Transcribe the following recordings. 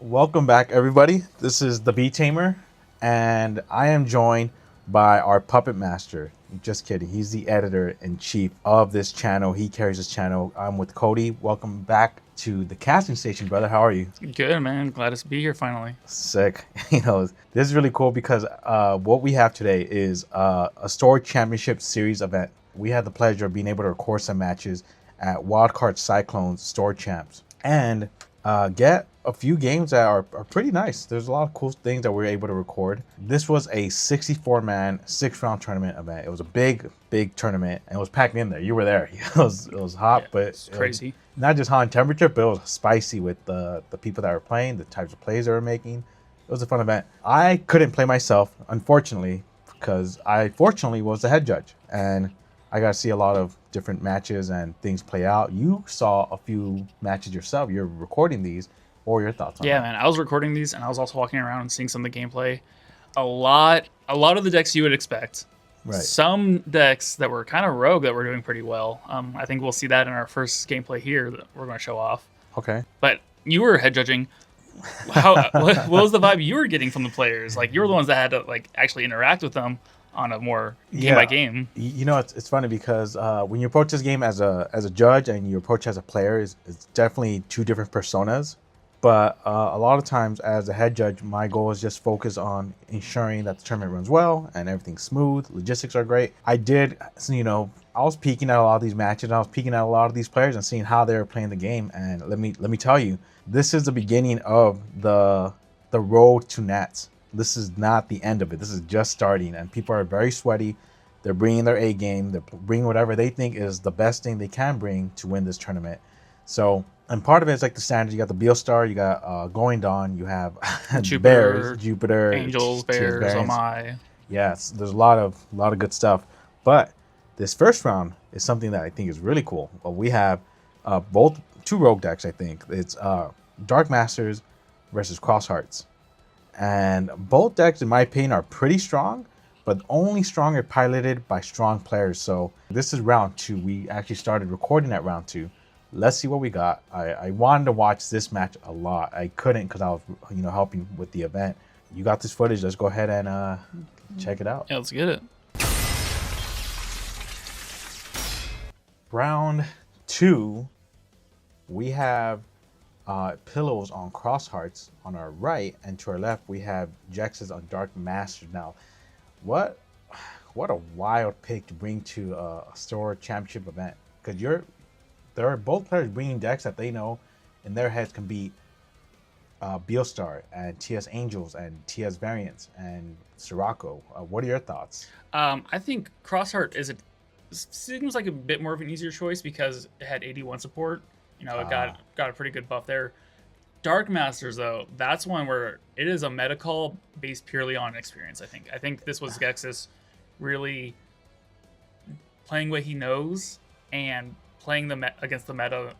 Welcome back, everybody. This is the B-Tamer, and I am joined by our puppet master. Just kidding. He's the editor-in-chief of this channel. He carries this channel. I'm with Cody. Welcome back to the casting station, brother. How are you? Good, man. Glad to be here finally. Sick. This is really cool because what we have today is a Store Championship Series event. We had the pleasure of being able to record some matches at Wildcard Cyclone's Store Champs and get a few games that are pretty nice. There's a lot of cool things that we were able to record. This was a 64-man, 6-round tournament event. It was a big tournament, and it was packed in there. You were there. It was hot, Yeah, but it's crazy. Not just hot in temperature, but it was spicy with the people that were playing, the types of plays they were making. It was a fun event. I couldn't play myself, unfortunately, because I fortunately was the head judge, and I got to see a lot of different matches and things play out. You saw a few matches yourself. You're recording these. What were your thoughts on Yeah, that? man. I was recording these, and I was also walking around and seeing some of the gameplay. A lot of the decks you would expect. Right. Some decks that were kind of rogue that were doing pretty well. I think we'll see that in our first gameplay here that we're going to show off. Okay. But you were head judging. What was the vibe you were getting from the players? Like, you were the ones that had to actually interact with them on a more game by game. It's funny because when you approach this game as a judge and you approach as a player, it's definitely two different personas. But a lot of times as a head judge, my goal is just focus on ensuring that the tournament runs well and everything's smooth. Logistics are great. I was peeking at a lot of these matches. And I was peeking at a lot of these players and seeing how they were playing the game. And let me tell you, this is the beginning of the road to Nats. This is not the end of it. This is just starting, and people are very sweaty. They're bringing their A game. They're bringing whatever they think is the best thing they can bring to win this tournament. So, and part of it is like the standard. You got the Beelstar, you got Going Dawn, you have Jupiter, Angels, Bears, Omai. Yes, there's a lot of good stuff. But this first round is something that I think is really cool. Well, we have both two rogue decks. I think it's Dark Masters versus Xros Hearts. And both decks, in my opinion, are pretty strong, but only strong if piloted by strong players. So this is round 2. We actually started recording at round 2. Let's see what we got. I wanted to watch this match a lot. I couldn't because I was, helping with the event. You got this footage. Let's go ahead and check it out. Yeah, let's get it. Round 2, we have Pillows on Xros Hearts on our right, and to our left we have Jexes on Dark Masters. Now, what a wild pick to bring to a Store Championship event, because there are both players bringing decks that they know in their heads can beat Beelstar and TS Angels and TS Variants and Sirocco. What are your thoughts? I think Xros Hearts seems like a bit more of an easier choice because it had 81 support. It got a pretty good buff there. Dark Masters, though, that's one where it is a meta call based purely on experience, I think this was Gexus really playing what he knows and playing against the meta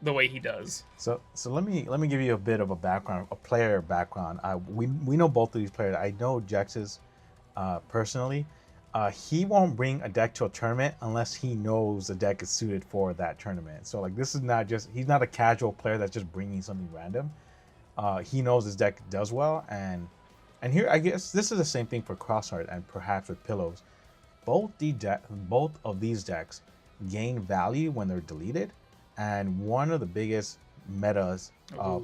the way he does. So let me give you a bit of a background, a player background. We know both of these players. I know Jexus personally. He won't bring a deck to a tournament unless he knows the deck is suited for that tournament. So this is not just, he's not a casual player that's just bringing something random. He knows his deck does well, and here I guess this is the same thing for Xros Hearts and perhaps with Pillows. Both of these decks gain value when they're deleted, and one of the biggest metas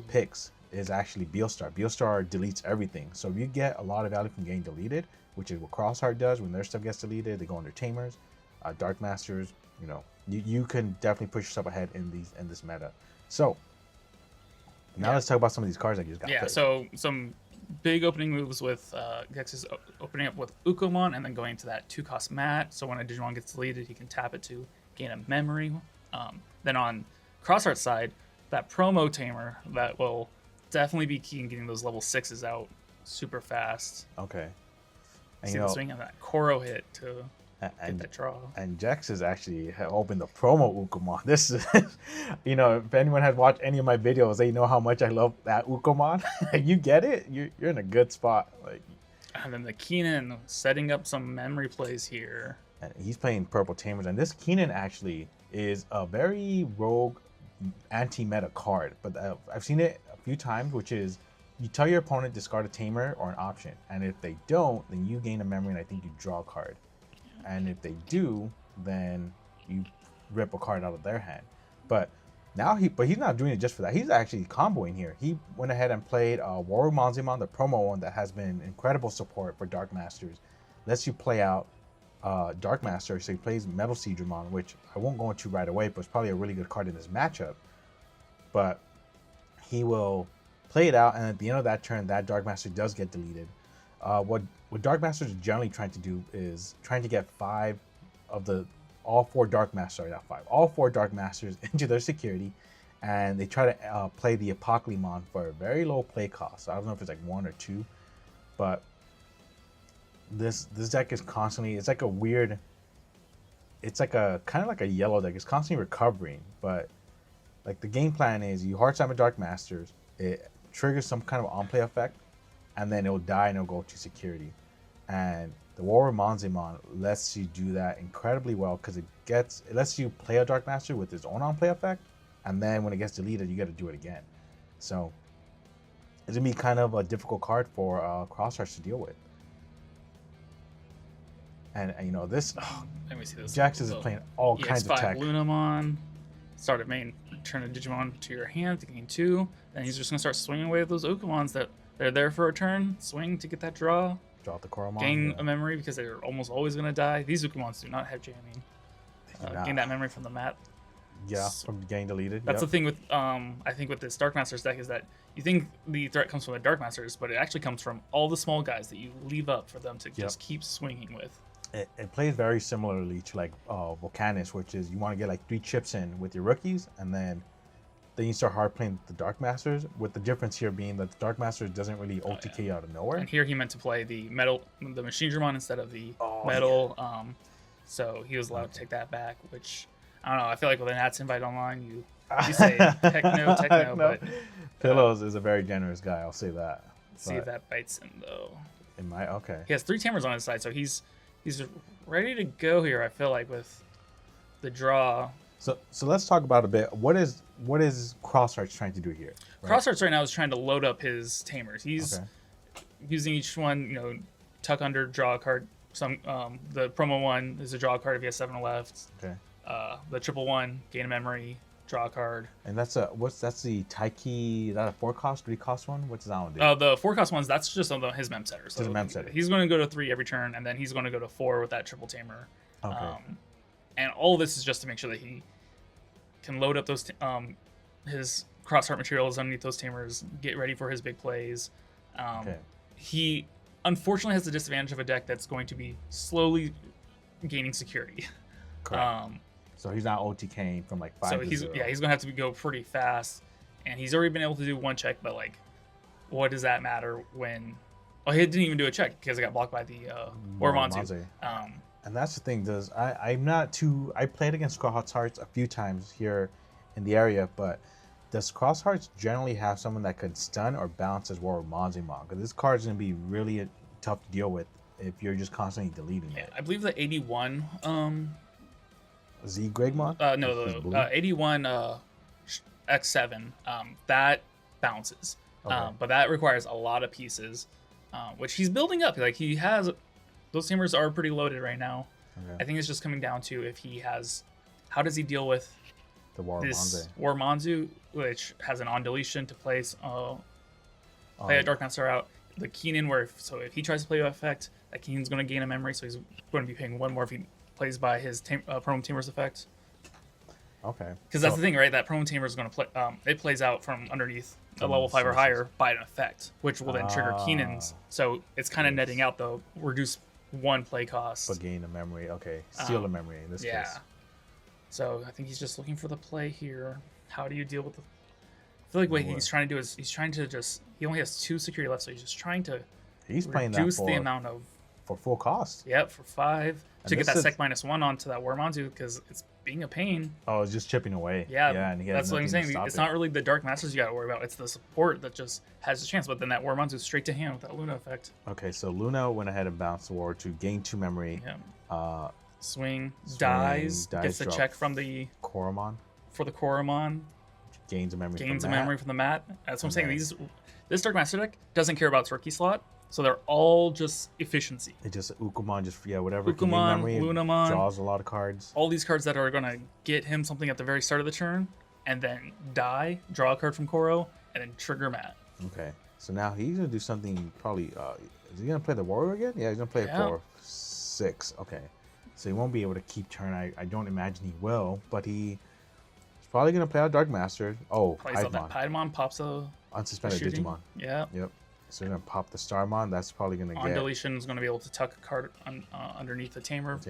picks is actually Beelstar. Beelstar deletes everything, so if you get a lot of value from getting deleted, which is what Xros Hearts does. When their stuff gets deleted, they go under Tamers, Dark Masters. You can definitely push yourself ahead in this meta. So now let's talk about some of these cards I just got. Yeah, so some big opening moves with Gexus opening up with Ukomon and then going to that 2-cost mat. So when a Digimon gets deleted, he can tap it to gain a memory. Then on Xros Hearts side, that promo Tamer that will definitely be key in getting those level 6s out super fast. Okay. And see the swing of that Koro hit to get that draw. And Jexus actually opened the promo Ukomon. This is, if anyone has watched any of my videos, they know how much I love that Ukomon. You get it? You're in a good spot. And then the Keenan setting up some memory plays here. And he's playing Purple Tamers, and this Keenan actually is a very rogue anti-meta card, but I've seen it a few times, which is you tell your opponent discard a tamer or an option, and if they don't, then you gain a memory, and I think you draw a card. And if they do, then you rip a card out of their hand. But he's not doing it just for that. He's actually comboing here. He went ahead and played Waru Manzimon, the promo one that has been incredible support for Dark Masters. Lets you play out Dark Master, so he plays Metal Siegedramon, which I won't go into right away, but it's probably a really good card in this matchup. But he will play it out, and at the end of that turn, that Dark Master does get deleted. What Dark Masters are generally trying to do is trying to get all four Dark Masters into their security, and they try to play the Apocalypse for a very low play cost. I don't know if it's like 1 or 2, but this deck is constantly, it's like a weird, it's like a kind of like a yellow deck. It's constantly recovering, but like the game plan is you hard summon Dark Masters, it triggers some kind of on play effect, and then it'll die and it'll go to security. And the Waru Manzimon lets you do that incredibly well because it lets you play a Dark Master with its own on play effect, and then when it gets deleted, you got to do it again. So it's gonna be kind of a difficult card for Xros Hearts to deal with. And you know this, let me see this. Jax is playing all kinds of tech. Lunamon, start at main, turn a Digimon to your hand to gain 2. Then he's just gonna start swinging away with those Ukamons that they're there for a turn. Swing to get that draw. Drop the Koromon. Gain a memory because they're almost always gonna die. These Ukamons do not have jamming. Gain that memory from the mat. Yeah, from getting deleted. That's the thing with I think with this Dark Masters deck is that you think the threat comes from the Dark Masters, but it actually comes from all the small guys that you leave up for them to just keep swinging with. It plays very similarly to like Volcanis, which is you want to get like 3 chips in with your rookies, and then you start hard playing the Dark Masters, with the difference here being that the Dark Masters doesn't really OTK out of nowhere. And here he meant to play the Machine Dramon instead of the metal. Yeah. So he was allowed to take that back, which I don't know. I feel like with an Nats invite online, you say techno, but Pillows is a very generous guy. I'll say that. See if that bites him though. It might. Okay. He has 3 Tamers on his side, so he's ready to go here. I feel like with the draw. So let's talk about a bit. What is Xros Hearts trying to do here? Right? Xros Hearts right now is trying to load up his Tamers. He's using each one, tuck under, draw a card. The promo one is a draw card if he has 7 left. Okay. The triple one, gain a memory, draw a card. And that's the Taiki, is that a 4-cost, 3-cost one? What's that one do? The 4-cost ones, that's just on his mem setter. So his mem setter. He's going to go to 3 every turn, and then he's going to go to 4 with that triple tamer. Okay. And all of this is just to make sure that he can load up those his Xros Heart materials underneath those tamers, get ready for his big plays. He unfortunately has the disadvantage of a deck that's going to be slowly gaining security. Correct. So he's not OTKing from like 5 to 0. He's going to have to go pretty fast. And he's already been able to do 1 check, but like, what does that matter when... Oh, he didn't even do a check because it got blocked by the Ormonzu. And that's the thing, I played against Xros Hearts a few times here in the area, but does Xros Hearts generally have someone that could stun or bounce as well as Manzimon? Because this card is going to be really tough to deal with if you're just constantly deleting it. I believe the 81... Z Gregmon? No, the 81 X7, that bounces. Okay. But that requires a lot of pieces, which he's building up. Like he has... Those tamers are pretty loaded right now. Okay. I think it's just coming down to if he has... How does he deal with the Warmanzu, which has an on deletion to place play a Dark Master out. The Keenan, if he tries to play effect, that Keenan's going to gain a memory, so he's going to be paying 1 more if he plays by his Promo Tamer's effect. Okay. Because that's the thing, right? That Promo Tamer is going to play. It plays out from underneath a level 5 or higher by an effect, which will then trigger Keenan's. So it's kind of netting out the reduce 1 play cost. But gain a memory. Okay. Steal a memory in this case. So I think he's just looking for the play here. How do you deal with the... I feel like what he's trying to do is he's trying to just... He only has 2 security left, so he's just trying to reduce the amount of... For full cost. Yep, for 5. And to get that sec -1 onto that Warmanzu, because it's being a pain. Oh, it's just chipping away. Yeah, and that's what I'm saying. It's not really the Dark Masters you got to worry about. It's the support that just has a chance. But then that Warmanzu straight to hand with that Luna effect. Okay, so Luna went ahead and bounced the War to gain 2 memory. Swing, dies, gets the check from the Koromon. For the Koromon. gains a memory. Gains from a that. memory from the mat. That's what I'm saying. then- This Dark Master deck doesn't care about its rookie slot, so they're all just efficiency. It just Ukumon just whatever can gain Ukumon, memory. It Lunamon. draws a lot of cards. All these cards that are gonna get him something at the very start of the turn, and then die, draw a card from Koro, and then trigger mat. Okay, so now he's gonna do something probably. Is he gonna play the Warrior again? Yeah, he's gonna play it for 6. Okay, so he won't be able to keep turn. I don't imagine he will, but he's probably gonna play out Dark Master. Oh, Plays out that Piedmon, pops a unsuspended shooting. Digimon. Yeah. Yep. So we're gonna pop the Starmon. That's probably gonna On get deletion is gonna be able to tuck a card underneath the Tamer.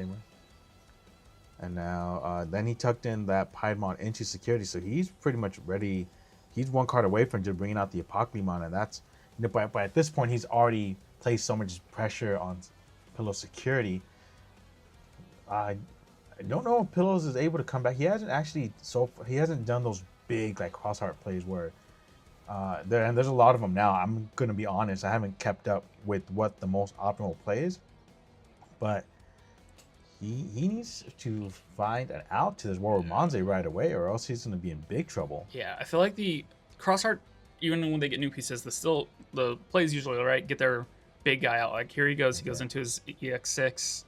And now then he tucked in that Piedmon into security, so he's pretty much ready. He's 1 card away from just bringing out the Apocalymon, and that's but at this point he's already placed so much pressure on Pillow's security. I don't know if Pillows is able to come back. He hasn't actually he hasn't done those big like Crossheart plays where there's a lot of them now. I'm gonna be honest, I haven't kept up with what the most optimal play is, but he needs to find an out to this war with Monze right away, or else he's gonna be in big trouble. Yeah, I feel like the Crossheart, even when they get new pieces, the plays usually right get their big guy out. Like here he goes into his EX6.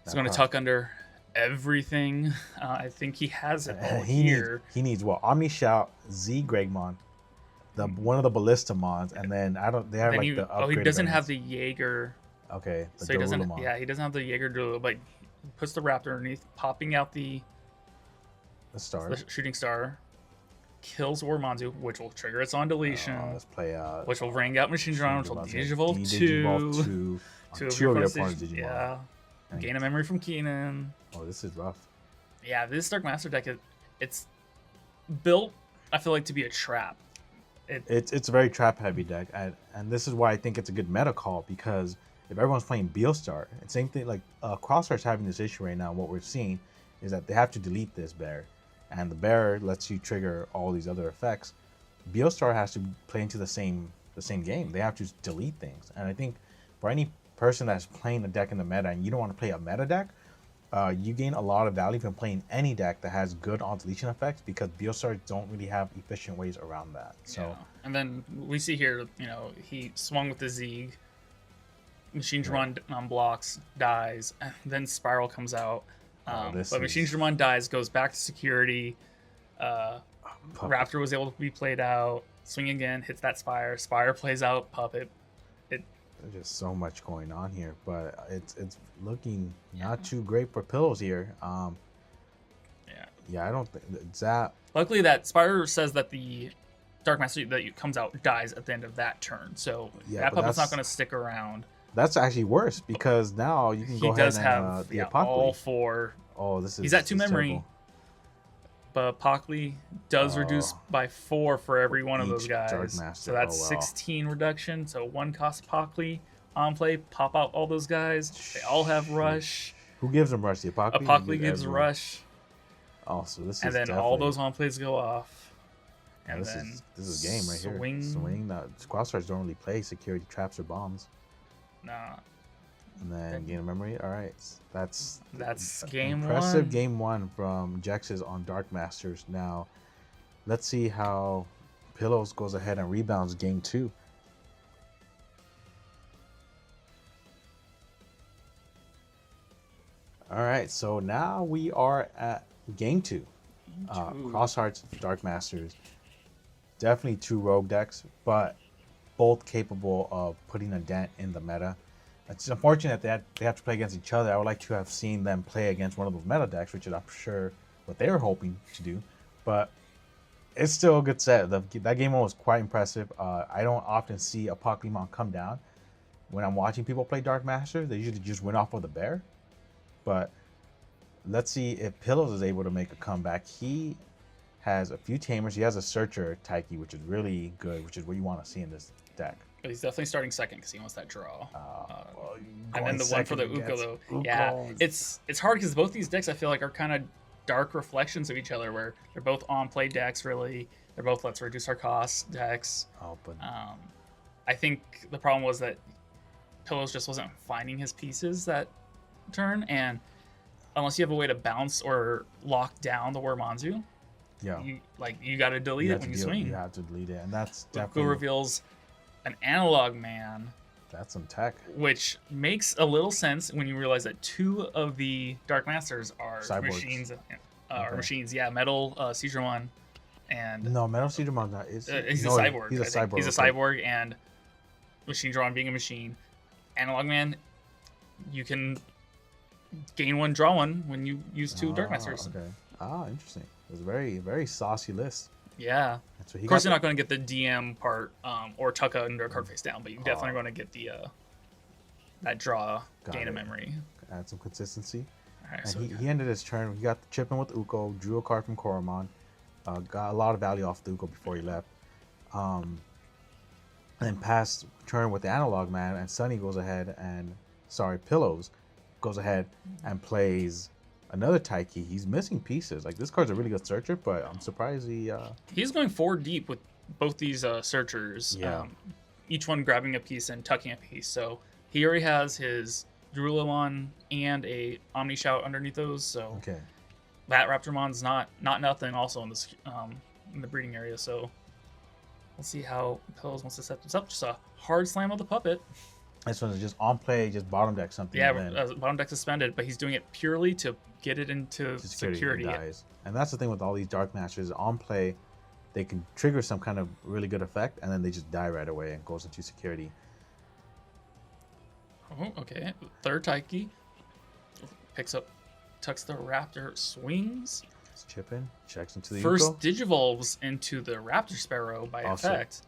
He's going to tuck under everything. I think he has it all here. He needs what? Omni Shout, Z Gregmon, one of the Ballista Mons, and then they have like the upgrade. He doesn't have the Jaeger. Okay, so he doesn't. Yeah, he doesn't have the Jaeger Duel, but he puts the Raptor underneath, popping out the star, the shooting star, kills Wormonzu, which will trigger its on deletion. Let's play out. Which will ring out Machine Drum, which will Digivolve 2. Two of your opponent's Digimon. Yeah. Gain a memory from Keenan. Oh, this is rough. Yeah, this Dark Master deck, it's built, I feel like, to be a trap. It's a very trap heavy deck, and this is why I think it's a good meta call, because if everyone's playing Beelstar, and same thing like Crosshair's having this issue right now. What we're seeing is that they have to delete this bear, and the bear lets you trigger all these other effects. Beelstar has to play into the same game. They have to delete things, and I think for any person that's playing a deck in the meta and you don't want to play a meta deck, you gain a lot of value from playing any deck that has good on deletion effects, because Beelstars don't really have efficient ways around that. So yeah. And then we see here, he swung with the Zeeg. Machine Drum blocks, dies, and then Spiral comes out. But Machine Drum dies, goes back to security. Raptor was able to be played out. Swing again, hits that Spire. Spire plays out Puppet. There's just so much going on here, but it's looking not too great for Pillows here. I don't think that. Luckily, that Spire says that the Dark Master that comes out dies at the end of that turn, so that Puppet's not going to stick around. That's actually worse, because now you can go ahead and have the Apocalypse. All 4. Oh, he's at 2 memory. Terrible. But Apocalypse does reduce by 4 for every one of those guys. So that's 16 reduction. So 1 cost Apocalypse on play. Pop out all those guys. They all have Rush. Who gives them Rush? The Apocalypse? Apocalypse gives Rush. Oh, so this is and then definitely... all those on plays go off. And this is a game right here. Swing. Crossstars don't really play security traps or bombs. Nah. And then gain a memory. All right, that's game impressive 1. Game 1 from Jex's on Dark Masters. Now, let's see how Pillows goes ahead and rebounds game 2. All right, so now we are at game 2. Xros Hearts, Dark Masters. Definitely 2 rogue decks, but both capable of putting a dent in the meta. It's unfortunate that they have to play against each other. I would like to have seen them play against one of those meta decks, which is I'm sure what they were hoping to do. But it's still a good set. That game was quite impressive. I don't often see a Pokemon come down when I'm watching people play Dark Master. They usually just win off of the bear. But let's see if Pillows is able to make a comeback. He has a few Tamers. He has a Searcher Taiki, which is really good, which is what you want to see in this deck. But he's definitely starting second because he wants that draw. And then the one for the Uko, though. Yeah, it's hard because both these decks, I feel like, are kind of dark reflections of each other, where they're both on-play decks, really. They're both let's reduce our costs decks. I think the problem was that Pillows just wasn't finding his pieces that turn, and unless you have a way to bounce or lock down the Wormonzu, Yeah. You got to delete it when you swing. You have to delete it, and that's Uko definitely reveals an analog man. That's some tech. Which makes a little sense when you realize that 2 of the Dark Masters are Cyborgs. machines. Okay. Machines, yeah. Metal Seedramon and No, Metal Seedramon not is. he's no, a cyborg. He's a cyborg. He's a cyborg, and Machine Drawon being a machine. Analog Man, you can gain 1, draw 1 when you use 2 Dark Masters. Okay. Interesting. It was a very saucy list. Yeah. So of course, you're not going to get the DM part or Tucka under card face down, but you definitely are going to get the that draw, gain of memory. Add some consistency. All right, And so he ended his turn. He got the chip in with Uko, drew a card from Koromon, got a lot of value off the Uko before he left. And then passed turn with the Analog Man, and Sunny goes ahead and, Pillows goes ahead and plays another Taiki. He's missing pieces. Like, this card's a really good searcher, but I'm surprised he's going 4 deep with both these searchers. Yeah. Each one grabbing a piece and tucking a piece. So he already has his Drulilon and a Omni Shout underneath those. So okay. that Raptormon's not nothing also in this in the breeding area. So we'll see how Pillows wants to set this up. Just a hard slam of the puppet. This one's just on play, just bottom deck something. Yeah, bottom deck suspended, but he's doing it purely to get it into security. Dies. And that's the thing with all these Dark Masters. On play, they can trigger some kind of really good effect, and then they just die right away and goes into security. Oh, okay. Third Taiki picks up, tucks the Raptor, swings. It's chipping, checks into the First Uko. Digivolves into the Raptor Sparrow by effect.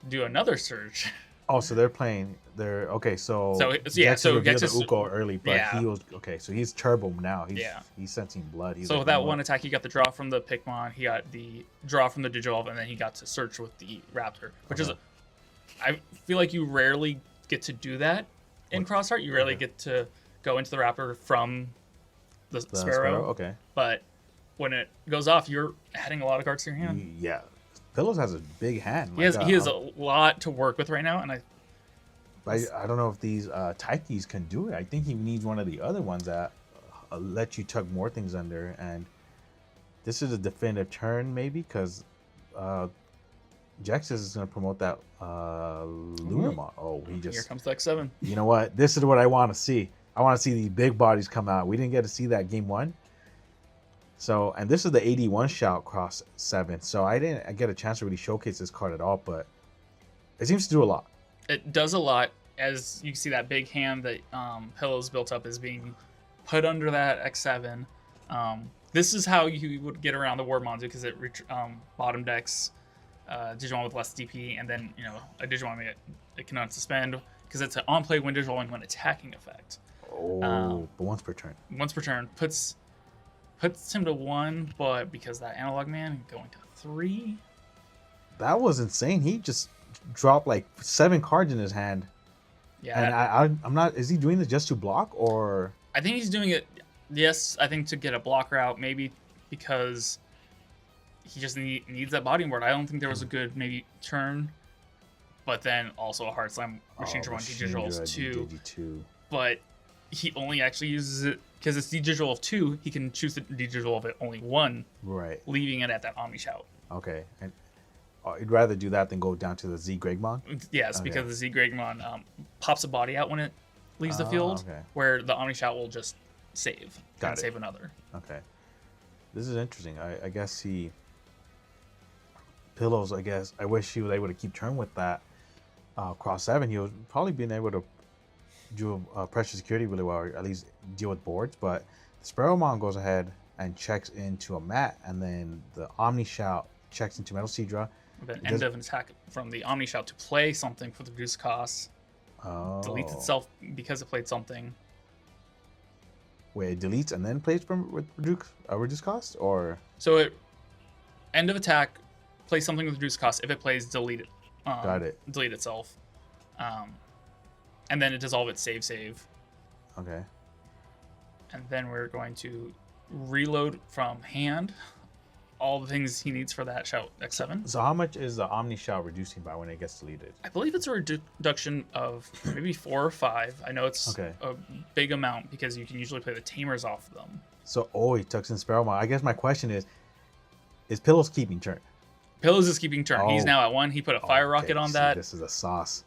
Do another search. Oh, so they're playing. Okay. So Gex revealed Gex the is Uko early, but yeah. he was okay. So he's turbo now. Yeah. He's sensing blood. He's So like, with that you know one what? attack, he got the draw from the Pikmon. He got the draw from the Digivolve, and then he got to search with the Raptor, which is, I feel like you rarely get to do that in Crossheart. You rarely get to go into the Raptor from the Sparrow. Okay. But when it goes off, you're adding a lot of cards to your hand. Yeah. Pillows has a big hand. He has a lot to work with right now, and I don't know if these Taikis can do it. I think he needs one of the other ones that let you tuck more things under. And this is a definitive turn, maybe, because Jexus is going to promote that Lunamon. Oh, here comes the X7. You know what? This is what I want to see. I want to see these big bodies come out. We didn't get to see that game 1. So, and this is the 81 shout cross 7. So I didn't get a chance to really showcase this card at all, but it seems to do a lot. It does a lot, as you can see that big hand that Pillows built up is being put under that X7. This is how you would get around the Wardmonzu, because it bottom decks Digimon with less DP, and then a Digimon it cannot suspend because it's an on play when Digimon when attacking effect. Oh, but once per turn. Once per turn puts him to 1, but because that Analog Man going to 3. That was insane. He just dropped like 7 cards in his hand. Yeah. And I'm not. Is he doing this just to block, or? I think he's doing it. Yes, I think to get a blocker out, maybe because he just needs that body board. I don't think there was a good maybe turn, but then also a hard slam Machine Drawon Digitals 2. But he only actually uses it because it's Digital of 2. He can choose the Digital of it only 1, right? Leaving it at that Omni Shout. Okay, and you'd rather do that than go down to the Z Gregmon? Yes, okay. Because the Z Gregmon pops a body out when it leaves the field, where the Omni Shout will just save and save another. Okay, this is interesting. I guess Pillows. I guess I wish he was able to keep turn with that cross 7. He was probably being able to do pressure security really well, or at least deal with boards. But the Sparrowmon goes ahead and checks into a mat, and then the Omni Shout checks into Metal Seadra. Then end of an attack from the Omni Shout to play something for the reduced cost. Deletes itself because it played something. Wait, it deletes and then plays from reduced cost, or so it end of attack, plays something with reduced cost. If it plays, delete it. Got it. Delete itself, and then it dissolve its save. Okay. And then we're going to reload from hand all the things he needs for that Shout X7. So how much is the Omni Shout reducing by when it gets deleted? I believe it's a reduction of maybe 4 or 5. I know it's a big amount because you can usually play the Tamers off of them. So, he tucks in Sparrowmon. I guess my question is, Is Pillows keeping turn? Pillows is keeping turn. He's now at 1. He put a fire rocket on that. This is a sauce.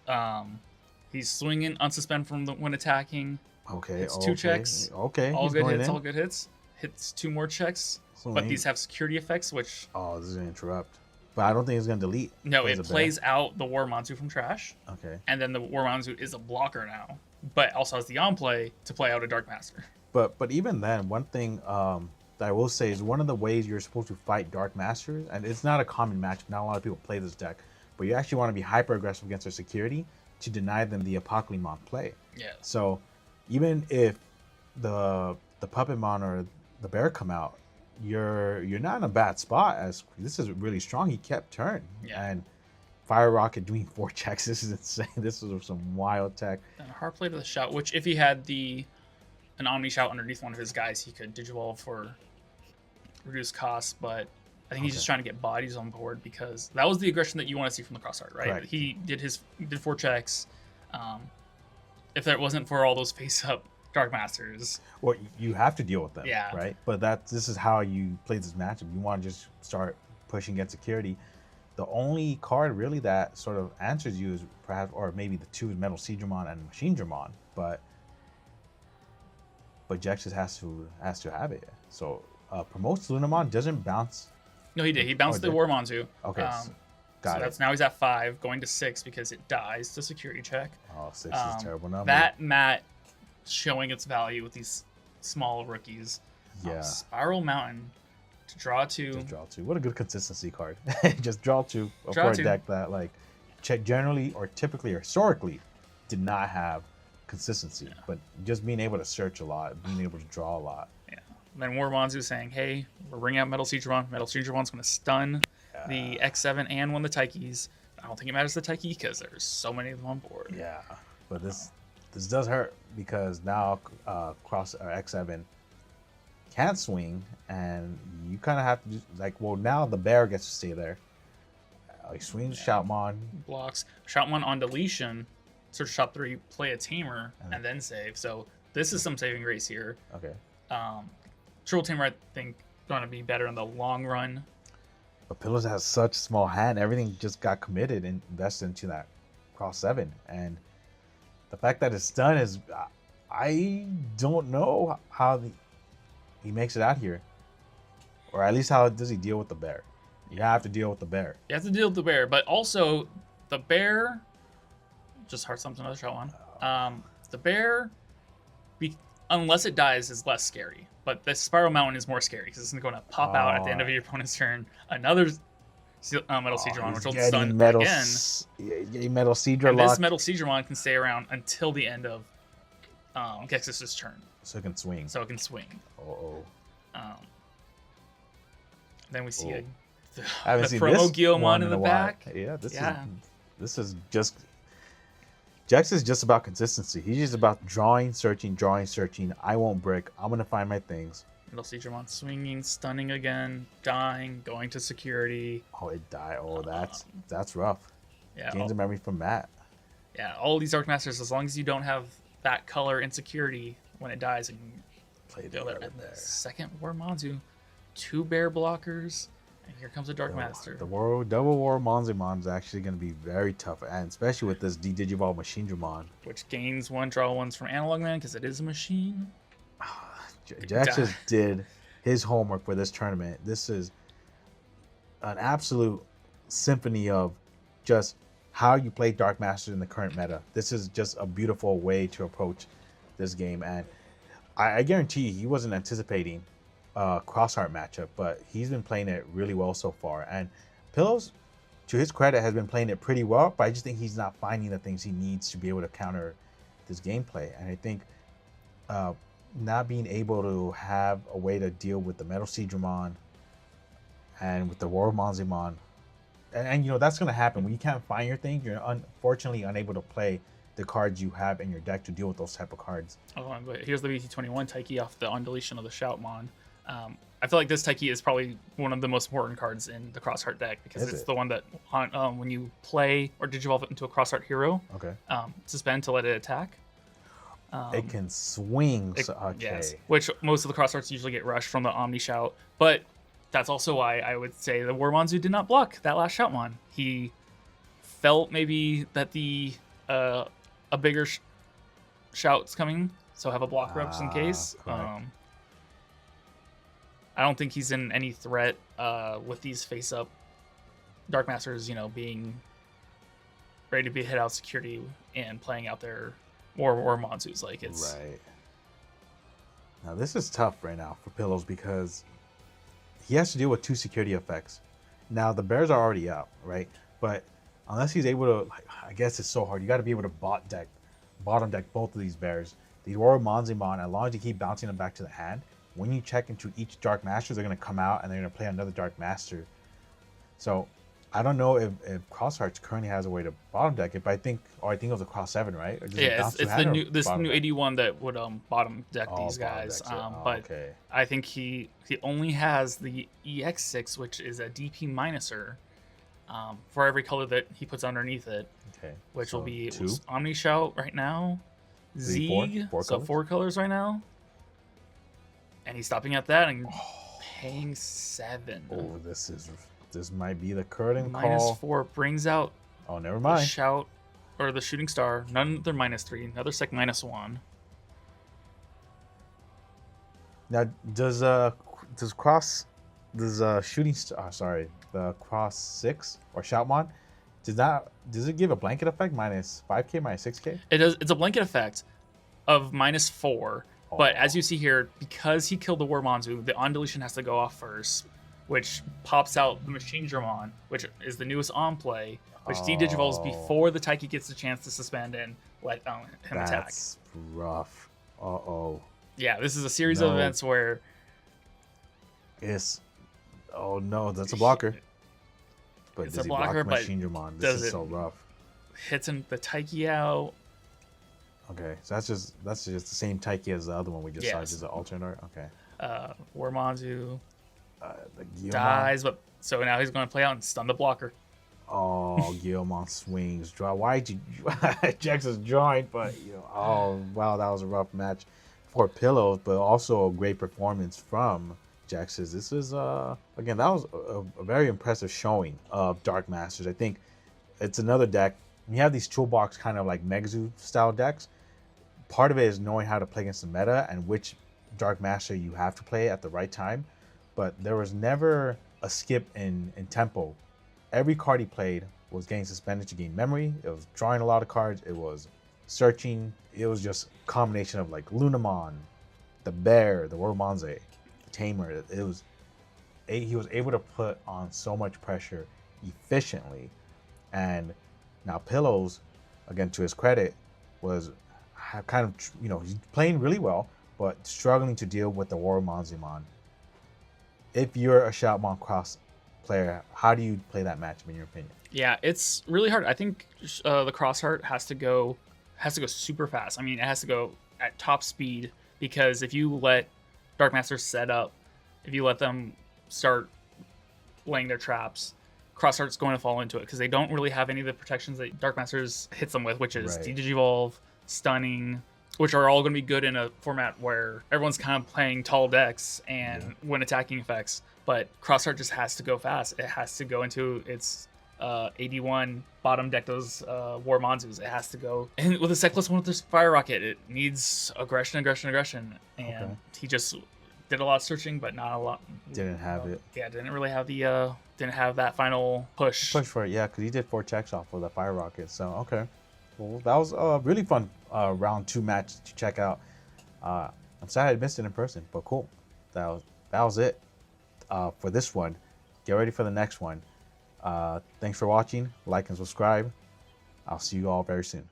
He's swinging unsuspend from when attacking. Okay. It's 2 checks. Okay. All good hits. All good hits. Hits 2 more checks. Swing. But these have security effects, which. Oh, this is gonna interrupt. But I don't think it's gonna delete. No, it plays out the War Monzu from trash. Okay. And then the War Monzu is a blocker now, but also has the on play to play out a Dark Master. But even then, one thing that I will say is one of the ways you're supposed to fight Dark Masters, and it's not a common match. Not a lot of people play this deck, but you actually want to be hyper aggressive against their security to deny them the Apocalypse play. Yeah. So even if the Puppetmon or the Bear come out, you're not in a bad spot, as this is really strong. He kept turn. Yeah. And Fire Rocket doing 4 checks. This is insane. This is some wild tech. And a hard play to the Shout, which if he had an Omni Shout underneath one of his guys, he could Digivolve for reduced costs, but I think he's just trying to get bodies on board because that was the aggression that you want to see from the Crossheart, right? Correct. He did 4 checks. If that wasn't for all those face-up Dark Masters, Well, you have to deal with them, Yeah. right? But this is how you play this matchup. You want to just start pushing against security. The only card really that sort of answers you is perhaps, or maybe the 2 is Metal Seedramon and Machine Dramon, but Jexus has to have it. So promotes Lunamon, doesn't bounce. No, he did. He bounced the War Monzu. Okay, got it. That's now he's at 5, going to 6 because it dies to security check. Oh, 6 is a terrible number. That mat showing its value with these small rookies. Yeah. Spiral Mountain to draw 2. Just draw 2. What a good consistency card. Just draw 2 Draw for a 2. deck that generally or typically or historically did not have consistency, but just being able to search a lot, being able to draw a lot. Yeah. And then War Monzu saying, hey, we're bringing out Metal Seedramon. Metal Seedramon's going to stun the X7 and one of the Taikis. I don't think it matters the Taiki because there's so many of them on board. Yeah, but this does hurt because now X7 can't swing, and you kind of have to now the Bear gets to stay there. He swings Shoutmon. Blocks. Shoutmon on deletion. Search top 3, play a Tamer, and then save. So this is some saving grace here. Okay. Triple Tamer, I think, going to be better in the long run. But Pillows has such small hand. Everything just got committed and invested into that cross 7. And the fact that it's done is, I don't know how he makes it out here. Or at least how does he deal with the Bear? You have to deal with the Bear. You have to deal with the Bear. But also, the Bear... Just heart something another shot one. The Bear, unless it dies, is less scary. But the Spiral Mountain is more scary because it's going to pop out at the end of your opponent's turn. Another Metal Seedramon, which will stun again. Getting Metal Seedramon. And this Metal Seedramon can stay around until the end of Gexus's turn. So it can swing. Then we see the promo Guillemon in the back. Yeah, this is just... Jex is just about consistency. He's just about drawing, searching. I won't brick. I'm going to find my things. Metal Seedramon swinging, stunning again, dying, going to security. Oh, it died. Oh, that's rough. Yeah. Gains a memory from Matt. Yeah, all these Dark Masters, as long as you don't have that color in security, when it dies, and play there. And the second War Monzu, 2 Bear blockers. And here comes a Dark Master. The double War Monzimon is actually going to be very tough, and especially with this Digivolve Machine Dramon. Which gains 1, draw 1s from Analog Man because it is a machine. Jax just did his homework for this tournament. This is an absolute symphony of just how you play Dark Masters in the current meta. This is just a beautiful way to approach this game, and I guarantee he wasn't anticipating Crossheart matchup, but he's been playing it really well so far. And Pillows, to his credit, has been playing it pretty well, but I just think he's not finding the things he needs to be able to counter this gameplay. And I think not being able to have a way to deal with the Metal Seedramon and with the War Monzimon, and that's going to happen when you can't find your thing. You're unfortunately unable to play the cards you have in your deck to deal with those type of cards. Oh, but here's the BT21 Taiki off the on deletion of the Shoutmon. I feel like this Taiki is probably one of the most important cards in the Crossheart deck because it's the one that when you play or Digivolve it into a Crossheart hero, suspend to let it attack. It can swing. Yes, which most of the Crosshearts usually get rushed from the Omni Shout, but that's also why I would say the Warmonzu did not block that last Shoutmon. He felt maybe that a bigger Shout's coming, so have a blocker up just in case. I don't think he's in any threat with these face-up Dark Masters, being ready to be hit out security and playing out their more Monzus. Like, it's right. Now this is tough right now for Pillows because he has to deal with 2 security effects. Now the bears are already out, right? But unless he's able to, I guess it's so hard. You got to be able to bottom deck both of these bears. These Woromonzimon, as long as you keep bouncing them back to the hand, when you check into each Dark Master, they're going to come out and they're going to play another Dark Master. So I don't know if Xros Hearts currently has a way to bottom deck it, but I think it was a Cross 7, right? Yeah, it's the new 81 that would bottom deck these guys. But okay. I think he only has the EX6, which is a DP minuser, for every color that he puts underneath it. Okay. Which will be 2? Omni Shout right now, Zeeg, four so colors? 4 colors right now, and he's stopping at that and paying 7. Oh, this might be the curtain call. -4 brings out. Oh, never mind. The Shout or the Shooting Star. Another -3. Another sec -1. Now, does Shooting Star? Sorry, the Cross 6 or Shoutmon, does it give a blanket effect -5k, -6k? It does. It's a blanket effect of -4. But as you see here, because he killed the Warmonzu, the on deletion has to go off first, which pops out the Machine Dramon, which is the newest on play, which de-digivolves before the Taiki gets the chance to suspend and let him attack. That's rough. Yeah, this is a series of events where oh no, that's a blocker. But it's does a he blocker, block Machine Dramon? This is so rough. Hits him the Taiki out. Okay, so that's just the same Taiki as the other one we just saw, just an alternate art. Okay. Warmonzu the dies, but so now he's going to play out and stun the blocker. Oh, Guillemon swings. Draw. Why did you? Jax is drawing, but oh wow, that was a rough match for Pillows, but also a great performance from Jax's. This is again, that was a very impressive showing of Dark Masters. I think it's another deck. You have these toolbox kind of like Megazoo style decks. Part of it is knowing how to play against the meta and which Dark Master you have to play at the right time. But there was never a skip in tempo. Every card he played was getting suspended to gain memory. It was drawing a lot of cards. It was searching. It was just a combination of like Lunamon, the Bear, the Woromonze, the Tamer. He was able to put on so much pressure efficiently. And now Pillows, again to his credit, was kind of, he's playing really well, but struggling to deal with the Woromonzimon. If you're a Shoutmon Cross player, how do you play that matchup in your opinion? Yeah, it's really hard. I think the Xros Heart has to go super fast. I mean, it has to go at top speed, because if you let Dark Masters set up, if you let them start laying their traps, Xros Heart's going to fall into it, because they don't really have any of the protections that Dark Masters hits them with, which is de-digivolve, stunning, which are all going to be good in a format where everyone's kind of playing tall decks and when attacking effects. But Xros Heart just has to go fast. It has to go into its 81 bottom deck those Woromonzus. It has to go. And with a Cyclone one with this Fire Rocket, it needs aggression. And he just did a lot of searching, but not a lot. Didn't have it. Yeah, didn't really have didn't have that final push. Push for it, yeah, because he did 4 checks off of the Fire Rocket. So, okay. Well, that was a really fun round 2 match to check out. I'm sad I missed it in person, but cool. That was it for this one. Get ready for the next one. Thanks for watching. Like and subscribe. I'll see you all very soon.